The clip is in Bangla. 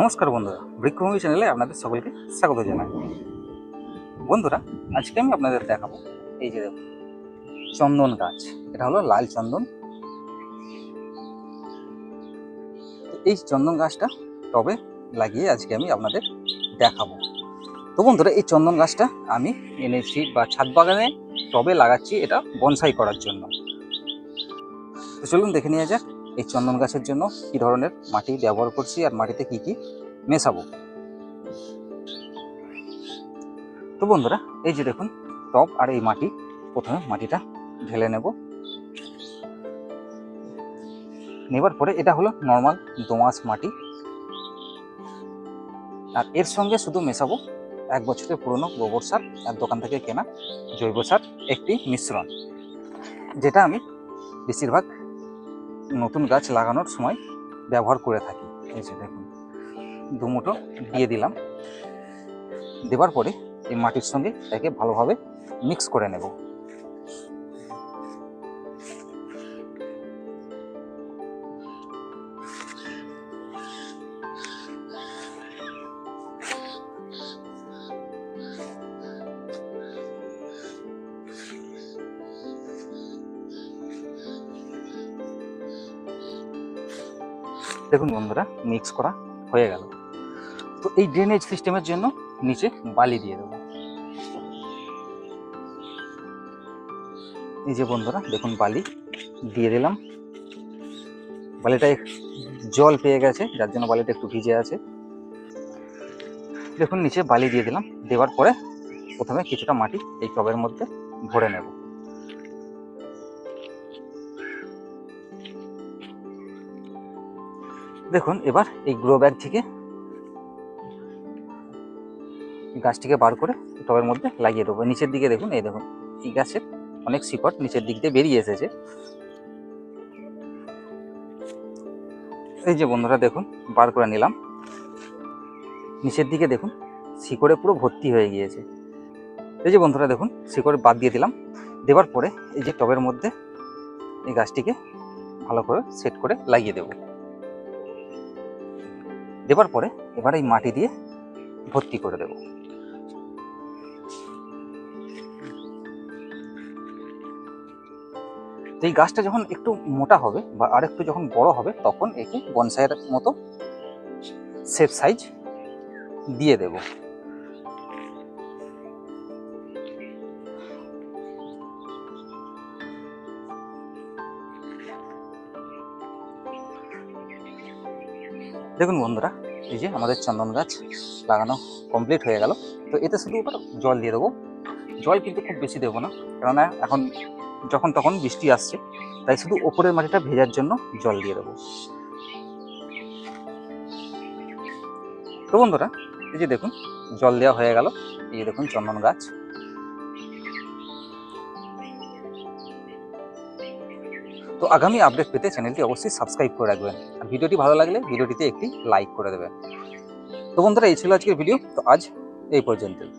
নমস্কার বন্ধুরা, বৃক্ষভূমি চ্যানেলে আপনাদের সকলকে স্বাগত জানাই। বন্ধুরা, আজকে আমি আপনাদের দেখাবো এই যে দেখুন চন্দন গাছ। এটা হলো লাল চন্দন। তো এই চন্দন গাছটা টবে লাগিয়ে আজকে আমি আপনাদের দেখাবো। তো বন্ধুরা, এই চন্দন গাছটা আমি এনেছি বা ছাদ বাগানে টবে লাগাচ্ছি, এটা বনসাই করার জন্য। তো চলুন দেখে নিয়ে যাক এই চন্দন গাছের জন্য কি ধরনের মাটি ব্যবহার করছি আর মাটিতে কি কি মেশাবো। তো বন্ধুরা, এই যে দেখুন টব আর এই মাটি, প্রথমে মাটিটা ঢেলে নেবার পরে এটা হলো নর্মাল দোআঁশ মাটি, আর এর সঙ্গে শুধু মেশাবো 1 বছরের পুরনো গোবর সার আর দোকান থেকে কেনা জৈব সার একটি মিশ্রণ, যেটা আমি বেশিরভাগ নতুন গাছ লাগানোর সময় ব্যবহার করে থাকি। এই যে দেখুন 2 মুঠো দিয়ে দিলাম। দেওয়ার পরে এই মাটির সঙ্গে এটাকে ভালোভাবে মিক্স করে নেব। দেখুন বন্ধুরা, মিক্স করা হয়ে গেল। তো এই ড্রেনেজ সিস্টেমের জন্য নিচে বালি দিয়ে দেবো। এই যে বন্ধুরা দেখুন বালি দিয়ে দিলাম। বালিটা জল পেয়ে গেছে, যার জন্য বালিটা একটু ভিজে আছে। দেখুন নিচে বালি দিয়ে দিলাম। দেওয়ার পরে প্রথমে কিছুটা মাটি এই টবের মধ্যে ভরে নেব। দেখুন এবার এই গ্রো ব্যাগ থেকে গাছটিকে বার করে টবের মধ্যে লাগিয়ে দেবো। নিচের দিকে দেখুন, এই দেখুন এই গাছের অনেক শিকড় নিচের দিক দিয়ে বেরিয়ে এসেছে। এই যে বন্ধুরা দেখুন বার করে নিলাম। নিচের দিকে দেখুন শিকড়ে পুরো ভর্তি হয়ে গিয়েছে। এই যে বন্ধুরা দেখুন শিকড় বাদ দিয়ে দিলাম। দেওয়ার পরে এই যে টবের মধ্যে এই গাছটিকে ভালো করে সেট করে লাগিয়ে দেব। দেওয়ার পরে এবার এই মাটি দিয়ে ভর্তি করে দেব। এই গাছটা যখন একটু মোটা হবে বা আর একটু যখন বড় হবে, তখন একে বনসাইয়ের মতো শেপ সাইজ দিয়ে দেব। দেখুন বন্ধুরা, এই যে আমাদের চন্দন গাছ লাগানো কমপ্লিট হয়ে গেল। তো এতে শুধু এবার জল দিয়ে দেবো। জল কিন্তু খুব বেশি দেবো না, কেননা এখন যখন তখন বৃষ্টি আসছে, তাই শুধু ওপরের মাটিটা ভেজার জন্য জল দিয়ে দেবো। তো বন্ধুরা, এই যে দেখুন জল দেওয়া হয়ে গেল। এই যে দেখুন চন্দন গাছ। তো আগামী আপডেট পেতে চ্যানেলটি অবশ্যই সাবস্ক্রাইব করে রাখবেন, আর ভিডিওটি ভালো লাগলে ভিডিওটিতে একটি লাইক করে দেবেন। তো বন্ধুরা, এই ছিল আজকের ভিডিও। তো আজ এই পর্যন্তই।